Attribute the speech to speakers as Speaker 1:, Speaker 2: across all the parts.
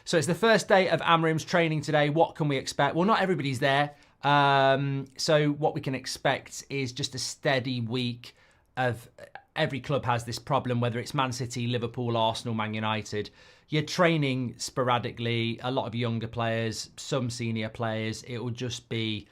Speaker 1: So it's the first day of Amorim's training today. What can we expect? Well, not everybody's there. So what we can expect is just a steady week of every club has this problem, whether it's Man City, Liverpool, Arsenal, Man United. You're training sporadically, a lot of younger players, some senior players. It will just be,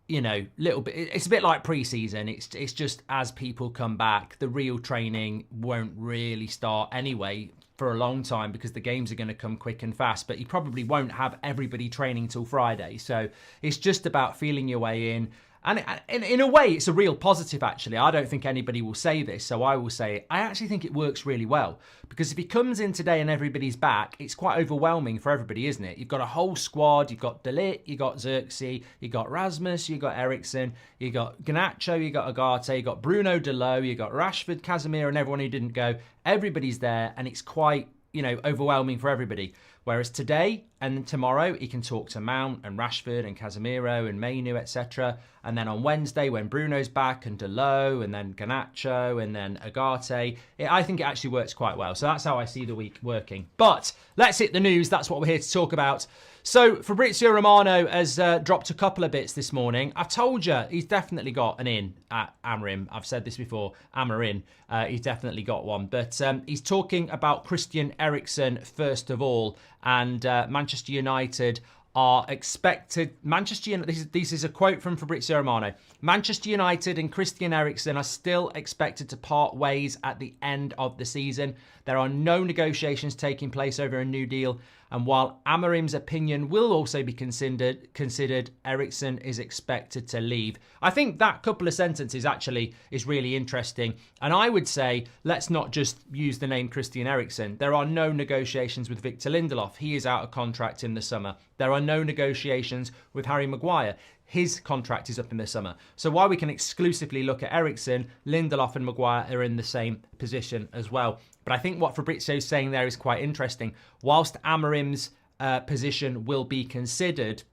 Speaker 1: little bit. It's a bit like pre-season. It's just as people come back, the real training won't really start anyway for a long time because the games are going to come quick and fast, but you probably won't have everybody training till Friday. So it's just about feeling your way in. And in a way, it's a real positive, actually. I don't think anybody will say this, so I will say it. I actually think it works really well. Because if he comes in today and everybody's back, it's quite overwhelming for everybody, isn't it? You've got a whole squad. You've got De Ligt, you've got Xerxes, you've got Rasmus, you've got Erikson, you've got Garnacho, you've got Agate, you've got Bruno Delot, you've got Rashford, Casemiro, and everyone who didn't go. Everybody's there, and it's quite, overwhelming for everybody. Whereas today and tomorrow, he can talk to Mount and Rashford and Casemiro and Mainu, etc. And then on Wednesday, when Bruno's back and Delot and then Garnacho and then Agate, I think it actually works quite well. So that's how I see the week working. But let's hit the news. That's what we're here to talk about. So Fabrizio Romano has dropped a couple of bits this morning. I've told you, he's definitely got an in at Amorim. I've said this before, Amorim. He's definitely got one. But he's talking about Christian Erikson first of all. And Manchester United are expected... This is a quote from Fabrizio Romano. Manchester United and Christian Erikson are still expected to part ways at the end of the season. There are no negotiations taking place over a new deal. And while Amorim's opinion will also be considered, Erikson is expected to leave. I think that couple of sentences actually is really interesting. And I would say, let's not just use the name Christian Erikson. There are no negotiations with Victor Lindelof. He is out of contract in the summer. There are no negotiations with Harry Maguire. His contract is up in the summer. So while we can exclusively look at Erikson, Lindelof and Maguire are in the same position as well. But I think what Fabrizio's saying there is quite interesting. Whilst Amorim's position will be considered,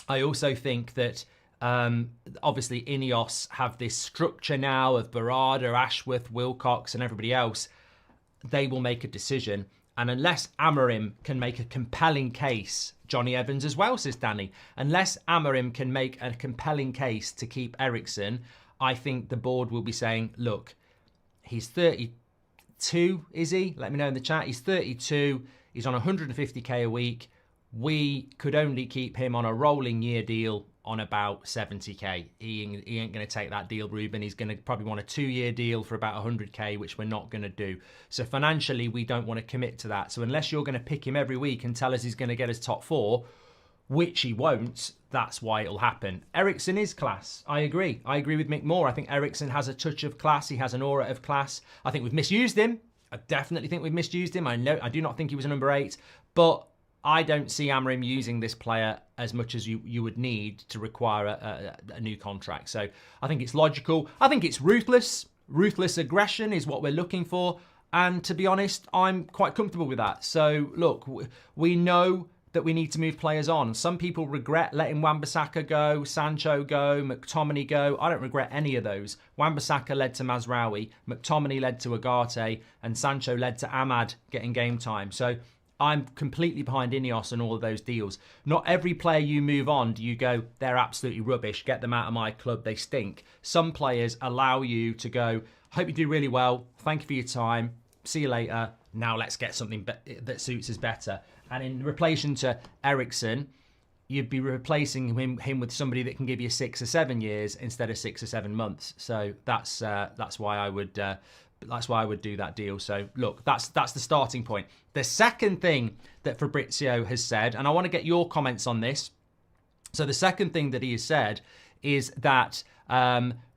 Speaker 1: I also think that obviously Ineos have this structure now of Barada, Ashworth, Wilcox and everybody else. They will make a decision. And unless Amorim can make a compelling case, Johnny Evans as well, says Danny, unless Amorim can make a compelling case to keep Erikson, I think the board will be saying, look, he's 32, is he? Let me know in the chat. He's 32. He's on 150k a week. We could only keep him on a rolling year deal on about 70k. He ain't going to take that deal, Ruben. He's going to probably want a 2-year deal for about 100k, which we're not going to do. So financially, we don't want to commit to that. So unless you're going to pick him every week and tell us he's going to get us top 4, which he won't, that's why it'll happen. Erikson is class. I agree. I agree with Mick Moore. I think Erikson has a touch of class. He has an aura of class. I think we've misused him. I definitely think we've misused him. I do not think he was a number 8, but I don't see Amorim using this player as much as you would need to require a new contract. So I think it's logical. I think it's ruthless. Ruthless aggression is what we're looking for. And to be honest, I'm quite comfortable with that. So look, we know that we need to move players on. Some people regret letting Wan-Bissaka go, Sancho go, McTominay go. I don't regret any of those. Wan-Bissaka led to Mazraoui, McTominay led to Agate, and Sancho led to Ahmad getting game time. So I'm completely behind Ineos and all of those deals. Not every player you move on do you go, they're absolutely rubbish, get them out of my club, they stink. Some players allow you to go, hope you do really well, thank you for your time, see you later, now let's get something that suits us better. And in relation to Erikson, you'd be replacing him with somebody that can give you 6 or 7 years instead of 6 or 7 months. So that's why I would do that deal. So look, that's the starting point. The second thing that Fabrizio has said, and I want to get your comments on this. So the second thing that he has said is that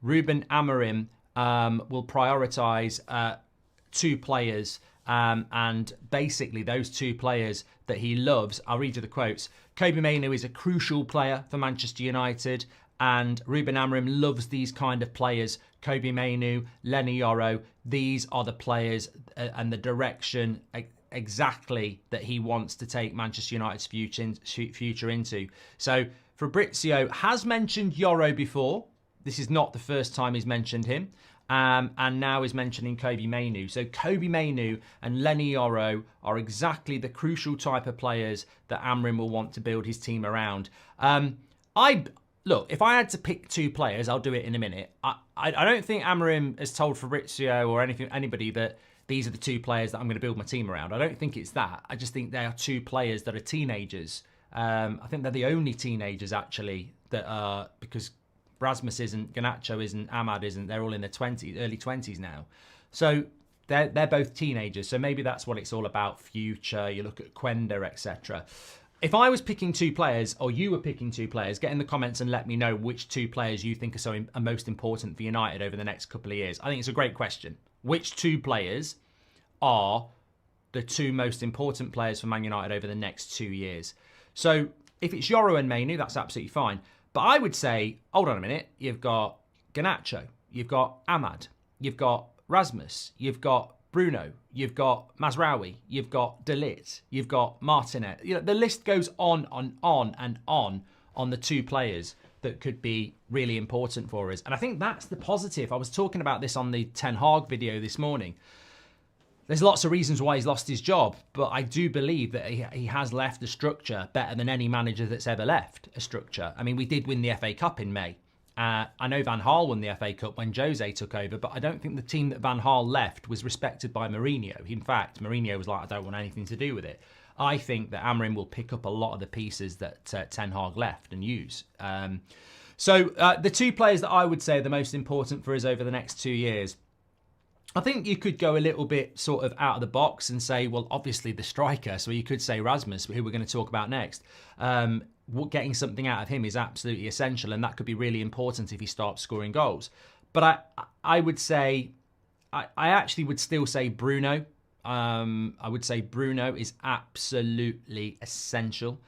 Speaker 1: Ruben Amorim will prioritise 2 players. And basically those 2 players that he loves, I'll read you the quotes. Kobbie Mainoo is a crucial player for Manchester United, and Ruben Amorim loves these kind of players. Kobbie Mainoo, Lenny Yoro, these are the players and the direction exactly that he wants to take Manchester United's future into. So Fabrizio has mentioned Yoro before. This is not the first time he's mentioned him. and now is mentioning Kobbie Mainoo. So Kobbie Mainoo and Lenny Yoro are exactly the crucial type of players that Amorim will want to build his team around. Look, if I had to pick 2 players, I'll do it in a minute. I don't think Amorim has told Fabrizio or anybody that these are the 2 players that I'm going to build my team around. I don't think it's that. I just think they are 2 players that are teenagers. I think they're the only teenagers, actually, that are, because Rasmus isn't, Garnacho isn't, Amad isn't. They're all in their early 20s now. So they're both teenagers. So maybe that's what it's all about, future. You look at Quenda, etc. If I was picking 2 players, or you were picking 2 players, get in the comments and let me know which 2 players you think are most important for United over the next couple of years. I think it's a great question. Which 2 players are the 2 most important players for Man United over the next 2 years? So if it's Yoro and Mainoo, that's absolutely fine. But I would say, hold on a minute, you've got Garnacho, you've got Amad, you've got Rasmus, you've got Bruno, you've got Mazraoui, you've got De Ligt, you've got Martinez. You know, the list goes on and on the 2 players that could be really important for us. And I think that's the positive. I was talking about this on the Ten Hag video this morning. There's lots of reasons why he's lost his job, but I do believe that he has left a structure better than any manager that's ever left a structure. I mean, we did win the FA Cup in May. I know Van Gaal won the FA Cup when Jose took over, but I don't think the team that Van Gaal left was respected by Mourinho. In fact, Mourinho was like, I don't want anything to do with it. I think that Amorim will pick up a lot of the pieces that Ten Hag left and use. So the 2 players that I would say are the most important for us over the next 2 years, I think you could go a little bit sort of out of the box and say, well, obviously the striker. So you could say Rasmus, who we're going to talk about next. Getting something out of him is absolutely essential, and that could be really important if he starts scoring goals. But I would say, I actually would still say Bruno. I would say Bruno is absolutely essential.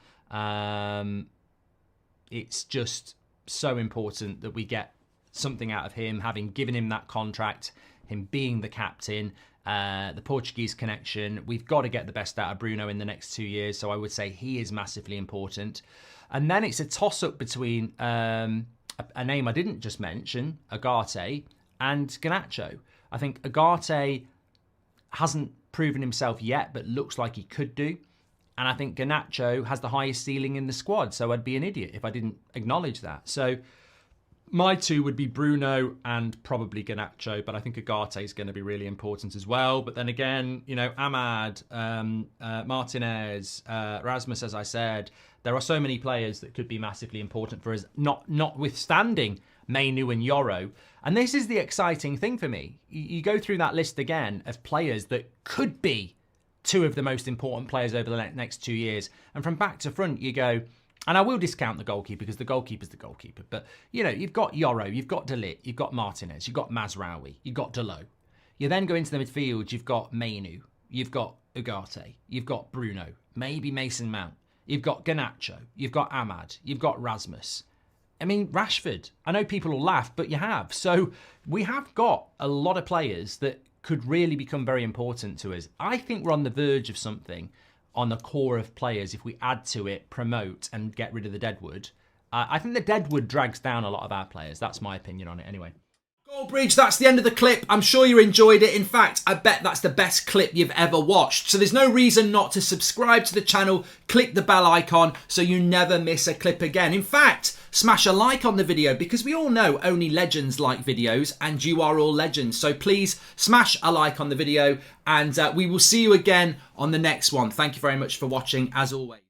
Speaker 1: It's just so important that we get something out of him, having given him that contract, him being the captain, the Portuguese connection. We've got to get the best out of Bruno in the next 2 years. So I would say he is massively important. And then it's a toss-up between a name I didn't just mention, Ugarte, and Garnacho. I think Ugarte hasn't proven himself yet, but looks like he could do. And I think Garnacho has the highest ceiling in the squad. So I'd be an idiot if I didn't acknowledge that. So my 2 would be Bruno and probably Garnacho, but I think Ugarte is going to be really important as well. But then again, you know, Amad, Martinez, Rasmus, as I said, there are so many players that could be massively important for us, notwithstanding Mainoo and Yoro. And this is the exciting thing for me. You go through that list again of players that could be 2 of the most important players over the next 2 years. And from back to front, you go, and I will discount the goalkeeper because the goalkeeper's the goalkeeper. But, you know, you've got Yoro, you've got De Ligt, you've got Martinez, you've got Mazraoui, you've got Dalot. You then go into the midfield, you've got Mainoo, you've got Ugarte, you've got Bruno, maybe Mason Mount, you've got Garnacho, you've got Amad, you've got Rasmus. I mean, Rashford. I know people will laugh, but you have. So we have got a lot of players that could really become very important to us. I think we're on the verge of something on the core of players if we add to it, promote, and get rid of the deadwood. I think the deadwood drags down a lot of our players. That's my opinion on it anyway. Goldbridge, that's the end of the clip. I'm sure you enjoyed it. In fact, I bet that's the best clip you've ever watched. So there's no reason not to subscribe to the channel, click the bell icon so you never miss a clip again. In fact, smash a like on the video because we all know only legends like videos and you are all legends. So please smash a like on the video and we will see you again on the next one. Thank you very much for watching as always.